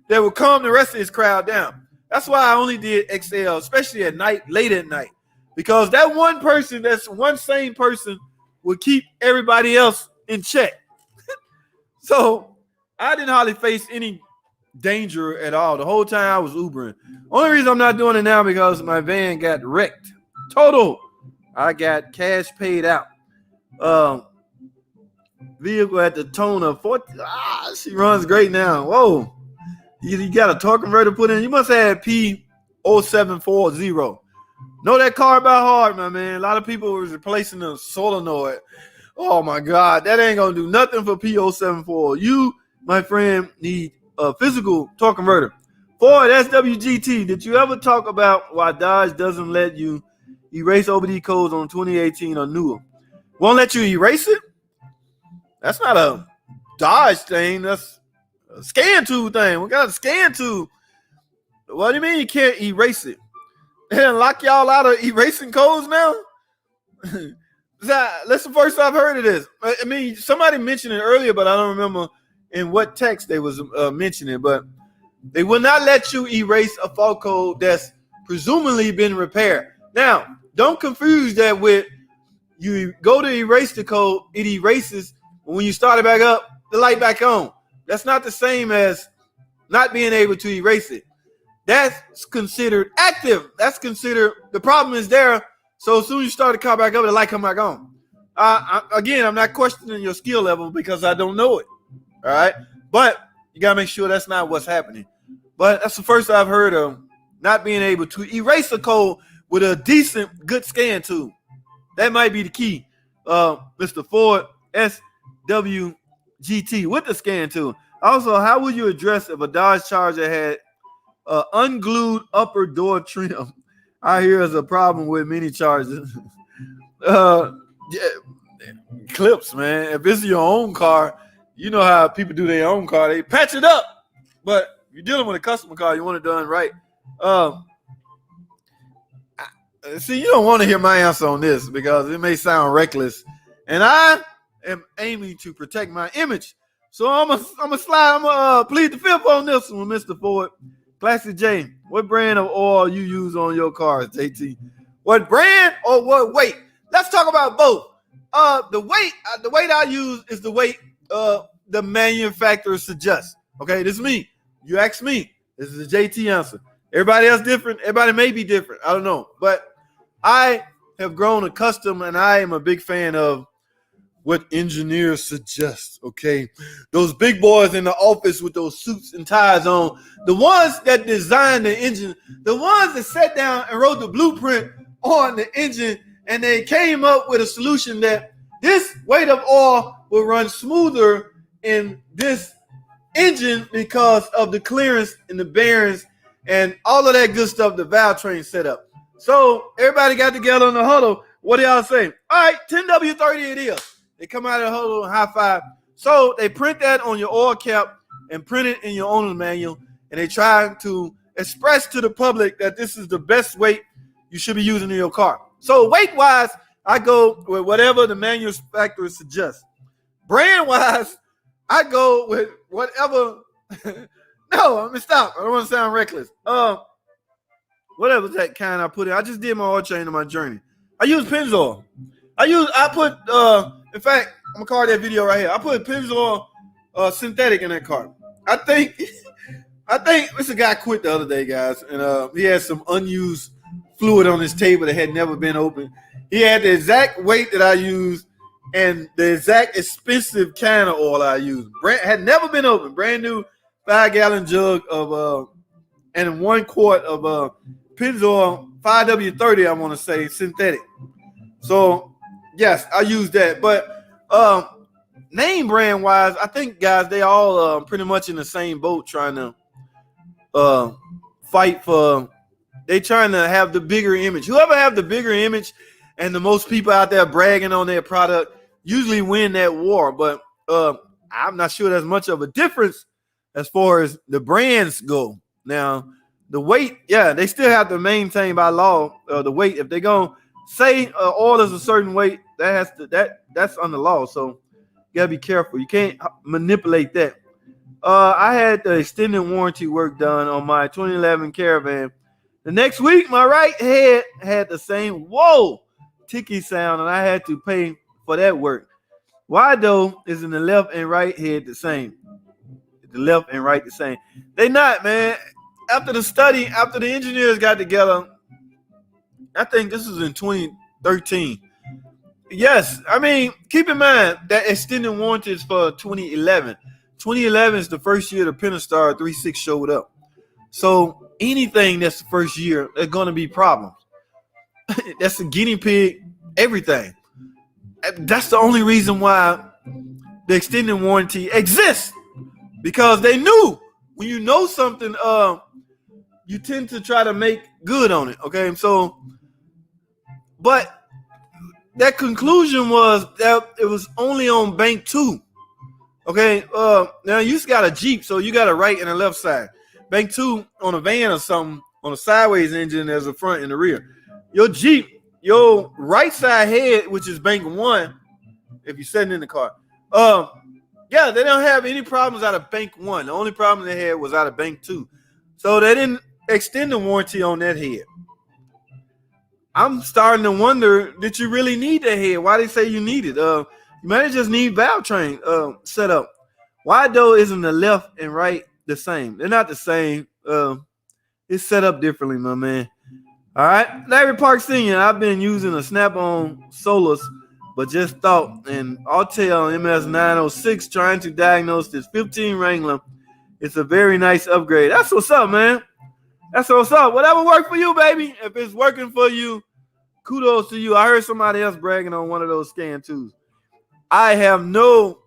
that will calm the rest of this crowd down. That's why I only did XL, especially at night, late at night. Because that one person, that's one sane person, will keep everybody else in check. So I didn't hardly face any danger at all. The whole time I was Ubering. Only reason I'm not doing it now because my van got wrecked. Total. I got cash paid out. Vehicle at the tone of 40. She runs great now. Whoa. You got a torque converter put in. You must have P0740. Know that car about hard, my man. A lot of people was replacing the solenoid. Oh my God, that ain't gonna do nothing for P0740. You, my friend, need a physical torque converter. Ford SWGT, did you ever talk about why Dodge doesn't let you erase OBD codes on 2018 or newer? Won't let you erase it? That's not a Dodge thing. That's a scan tool thing. We got a scan tool. What do you mean you can't erase it? And lock y'all out of erasing codes now? That's the first I've heard of this. I mean, somebody mentioned it earlier, but I don't remember in what text they was mentioning. But they will not let you erase a fault code that's presumably been repaired. Now, don't confuse that with you go to erase the code, it erases. When you start it back up, the light back on. That's not the same as not being able to erase it. That's considered active. That's considered the problem is there. So as soon as you start the car back up, the light come back on. Again, I'm not questioning your skill level because I don't know it. All right. But you got to make sure that's not what's happening. But that's the first I've heard of not being able to erase a code with a decent, good scan tool. That might be the key. Mr. Ford SWGT with the scan tool. Also, how would you address if a Dodge Charger had unglued upper door trim? I hear is a problem with many Chargers. Clips, man. If it's your own car, you know how people do their own car. They patch it up. But if you're dealing with a customer car, you want it done right. See, you don't want to hear my answer on this because it may sound reckless. And I am aiming to protect my image. So I'm gonna plead the fifth on this one, Mr. Ford. Classic J, what brand of oil you use on your cars, JT? What brand or what weight? Let's talk about both. The weight I use is the weight the manufacturer suggests. Okay, this is me. You ask me. This is a JT answer. Everybody else different. Everybody may be different. I don't know. But I have grown accustomed, and I am a big fan of what engineers suggest, okay? Those big boys in the office with those suits and ties on, the ones that designed the engine, the ones that sat down and wrote the blueprint on the engine, and they came up with a solution that this weight of oil will run smoother in this engine because of the clearance and the bearings and all of that good stuff the valve train set up. So everybody got together in the huddle. What do y'all say? All right, 10W30 it is. They come out of the huddle and high five. So they print that on your oil cap and print it in your owner's manual, and they try to express to the public that this is the best weight you should be using in your car. So weight-wise, I go with whatever the manufacturer suggests. Brand-wise, I go with whatever. No, let me stop. I don't want to sound reckless. Whatever that kind I put in. I just did my oil change on my journey. I use Pennzoil. In fact, I'm gonna call that video right here. I put Pennzoil synthetic in that car. I think this a guy quit the other day, guys, and he had some unused fluid on his table that had never been opened. He had the exact weight that I used and the exact expensive kind of oil I used. Had never been opened. Brand new 5-gallon jug of and 1 quart of Pennzoil 5W30, I want to say, synthetic. So, yes, I use that. But name brand wise, I think, guys, they all pretty much in the same boat trying to fight for. They trying to have the bigger image. Whoever have the bigger image and the most people out there bragging on their product usually win that war. But I'm not sure there's much of a difference as far as the brands go. Now, the weight, yeah, they still have to maintain by law the weight. If they're gonna say oil is a certain weight, that's under law. So you gotta be careful. You can't manipulate that. I had the extended warranty work done on my 2011 Caravan. The next week, my right head had the same ticky sound, and I had to pay for that work. Why though isn't the left and right head the same? The left and right the same. They not, man. After the engineers got together, I think this was in 2013. Yes, I mean, keep in mind that extended warranty is for 2011. 2011 is the first year the Pentastar 3.6 showed up. So anything that's the first year, there's going to be problems. That's a guinea pig, everything. That's the only reason why the extended warranty exists, because they knew when you know something, you tend to try to make good on it. Okay, so, but that conclusion was that it was only on bank 2. Okay, now you just got a Jeep, so you got a right and a left side. Bank 2 on a van or something, on a sideways engine, there's a front and a rear. Your Jeep, your right side head, which is bank 1, if you're sitting in the car, yeah, they don't have any problems out of bank 1. The only problem they had was out of bank 2. So they didn't extend the warranty on that head. I'm starting to wonder, did you really need that head? Why they say you need it? You might just need valve train set up. Why though isn't the left and right the same? They're not the same. It's set up differently, my man. All right, Larry Park Sr., I've been using a Snap-on Solus, but just thought an Autel MS906 trying to diagnose this 15 Wrangler. It's a very nice upgrade. That's what's up, man. That's what's up. Whatever worked for you, baby. If it's working for you, kudos to you. I heard somebody else bragging on one of those scan tools. I have no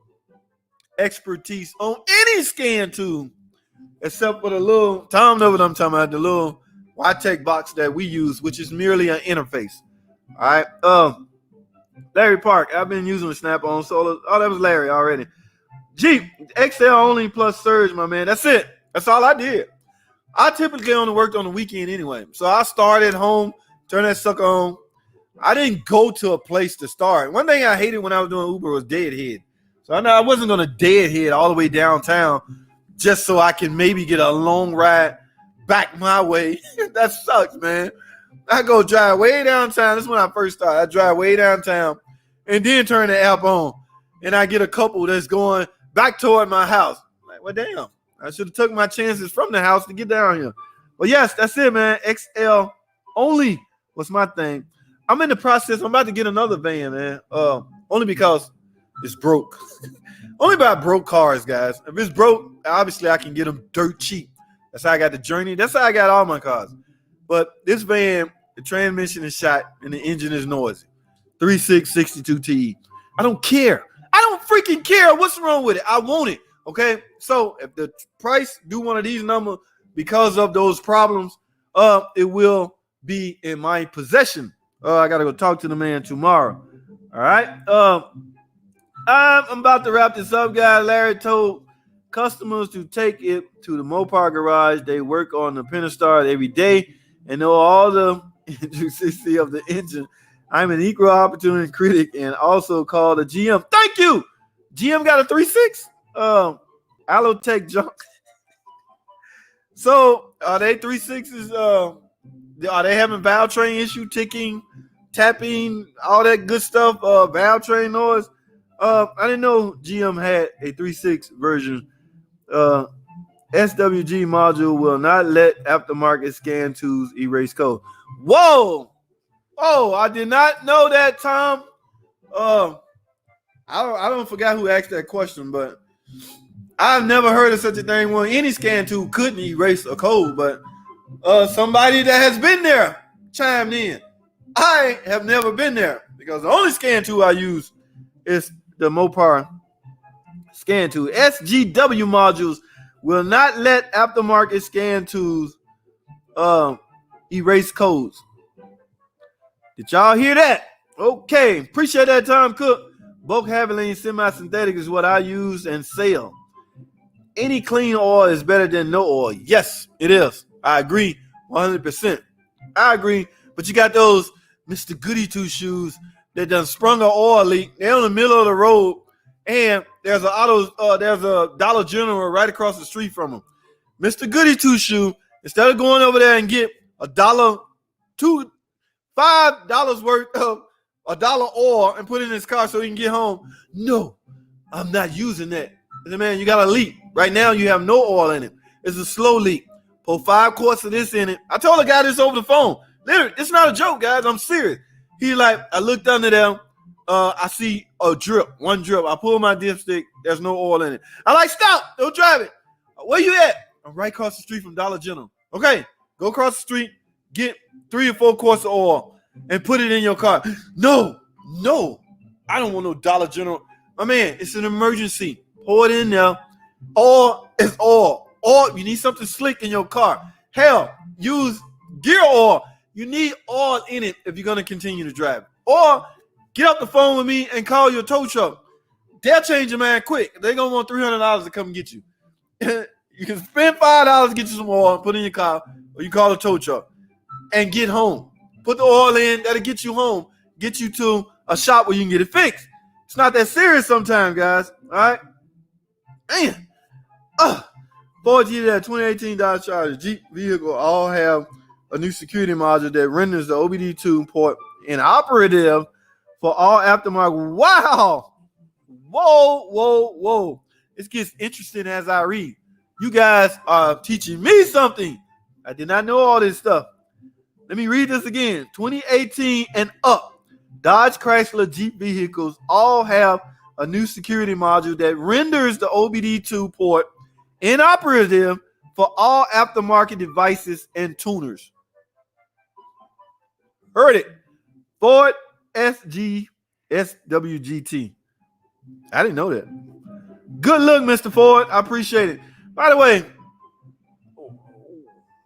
expertise on any scan tool except for the little, Tom knows what I'm talking about, the little YTech box that we use, which is merely an interface. All right. Larry Park, I've been using the Snap-on Solar. Oh, that was Larry already. Jeep, XL only plus surge, my man. That's it. That's all I did. I typically only worked on the weekend anyway. So I started home, turned that sucker on. I didn't go to a place to start. One thing I hated when I was doing Uber was deadhead. So I know I wasn't going to deadhead all the way downtown just so I can maybe get a long ride back my way. That sucks, man. I go drive way downtown. This is when I first started. I drive way downtown and then turn the app on. And I get a couple that's going back toward my house. Like, well, damn. I should have took my chances from the house to get down here. But yes, that's it, man. XL only was my thing. I'm in the process. I'm about to get another van, man. Only because It's broke. Only buy broke cars, guys. If it's broke, obviously I can get them dirt cheap. That's how I got the Journey. That's how I got all my cars. But this van, the transmission is shot and the engine is noisy. 3662 Ti. I don't care. I don't freaking care. What's wrong with it? I want it. Okay. So if the price do one of these numbers because of those problems, it will be in my possession. I gotta go talk to the man tomorrow. All right. I'm about to wrap this up, guys. Larry told customers to take it to the Mopar garage. They work on the Pentastar every day and know all the intricacies of the engine. I'm an equal opportunity critic and also call the GM. Thank you. GM got a 3.6. Allotech junk. So are they 3.6s? Are they having valve train issue, ticking, tapping, all that good stuff? Valve train noise. I didn't know GM had a 3.6 version. SWG module will not let aftermarket scan tools erase code. Whoa! Oh, I did not know that, Tom. I don't forget who asked that question, but I've never heard of such a thing where any scan tool couldn't erase a code, but somebody that has been there chimed in. I have never been there because the only scan tool I use is the Mopar scan tool. SGW modules will not let aftermarket scan tools erase codes. Did y'all hear that? Okay, appreciate that, Tom Cook. Bulk Havoline semi-synthetic is what I use and sell. Any clean oil is better than no oil. Yes, it is. I agree 100%. I agree, but you got those Mr. Goody Two Shoes that done sprung an oil leak. They're in the middle of the road, and there's a Dollar General right across the street from them. Mr. Goody Two Shoe, instead of going over there and get $5 worth of $1 oil and put it in his car so he can get home. No, I'm not using that. I said, man, you got a leak. Right now you have no oil in it. It's a slow leak. Put 5 quarts of this in it. I told the guy this over the phone. Literally, it's not a joke, guys. I'm serious. He like, I looked under there. I see a drip, one drip. I pull my dipstick. There's no oil in it. I like, stop. Don't drive it. Where you at? I'm right across the street from Dollar General. Okay, go across the street. Get 3 or 4 quarts of oil and put it in your car. No, I don't want no Dollar General. My man, it's an emergency. Pour it in there. Oil is oil. Or you need something slick in your car. Hell, use gear oil. You need oil in it if you're going to continue to drive. Or get off the phone with me and call your tow truck. They'll change your mind quick. They're going to want $300 to come get you. You can spend $5 to get you some oil, put in your car, or you call a tow truck and get home. Put the oil in. That'll get you home. Get you to a shop where you can get it fixed. It's not that serious sometimes, guys. All right? Man. Forward to that 2018 Dodge Charger Jeep vehicle all have a new security module that renders the OBD2 port inoperative for all aftermarket. Wow. Whoa. This gets interesting as I read. You guys are teaching me something. I did not know all this stuff. Let me read this again. 2018 and up, Dodge Chrysler Jeep vehicles all have a new security module that renders the OBD2 port inoperative for all aftermarket devices and tuners. Heard it. Ford SWGT. I didn't know that. Good look, Mr. Ford. I appreciate it. By the way,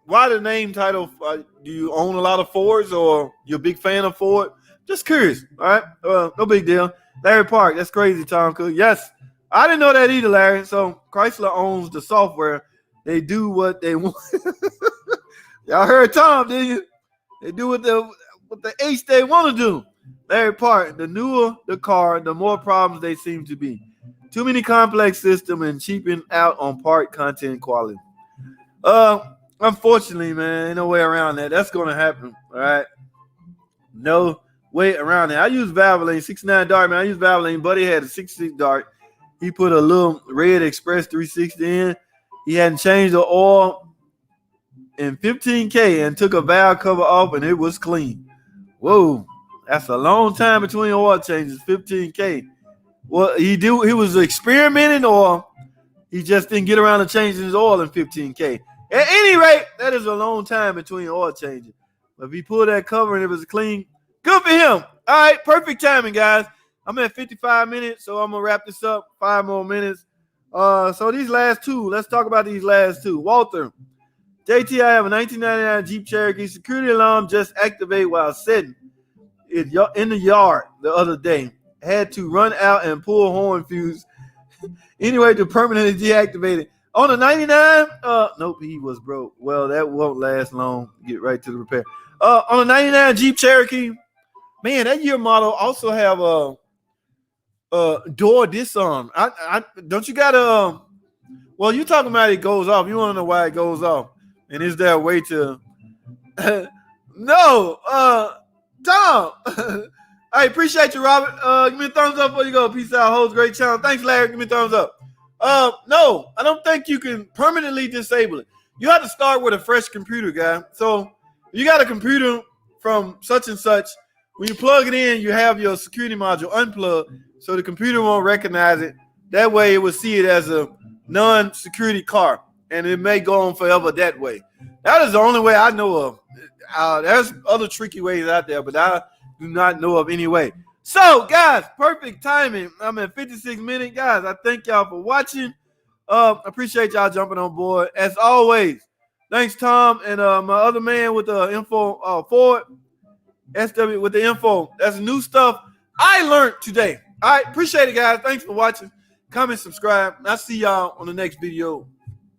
why the name title? Do you own a lot of Fords or you're a big fan of Ford? Just curious. All right. No big deal. Larry Park. That's crazy, Tom Cook. Yes. I didn't know that either, Larry. So Chrysler owns the software. They do what they want. Y'all heard Tom, didn't you? They do what the H they want to do. Larry Park. The newer the car, the more problems they seem to be. Too many complex systems and cheaping out on part content quality. Unfortunately, man, ain't no way around that. That's going to happen. All right. No way around that. I use Valvoline 69 Dart, man. I use Valvoline. Buddy had a 66 Dart. He put a little red Express 360 in. He hadn't changed the oil in 15K and took a valve cover off, and it was clean. Whoa. That's a long time between oil changes, 15K. Well, he was experimenting, or he just didn't get around to changing his oil in 15K. At any rate, that is a long time between oil changes. But if he pulled that cover and it was clean, good for him. All right, perfect timing, guys. I'm at 55 minutes, so I'm going to wrap this up. 5 more minutes. So these last two, let's talk about these last two. Walter, JT, I have a 1999 Jeep Cherokee security alarm just activated while sitting in the yard the other day. Had to run out and pull horn fuse anyway to permanently deactivate it. On the 99, nope, he was broke. Well, that won't last long. Get right to the repair. On the 99 Jeep Cherokee, man, that year model also have a door disarm. I don't you got a well, you talking about it goes off. You want to know why it goes off. And is there a way to no, Tom. I appreciate you, Robert. Give me a thumbs up before you go. Peace out, host. Great channel. Thanks, Larry. Give me a thumbs up. No, I don't think you can permanently disable it. You have to start with a fresh computer, guy. So you got a computer from such and such. When you plug it in, you have your security module unplugged, so the computer won't recognize it. That way, it will see it as a non-security car, and it may go on forever that way. That is the only way I know of. There's other tricky ways out there, but I do not know of any way. So, guys, perfect timing. I'm at 56 minutes. Guys, I thank y'all for watching. Appreciate y'all jumping on board. As always, thanks, Tom, and my other man with the info, Ford, SW with the info. That's new stuff I learned today. All right, appreciate it, guys. Thanks for watching. Comment, subscribe. I'll see y'all on the next video.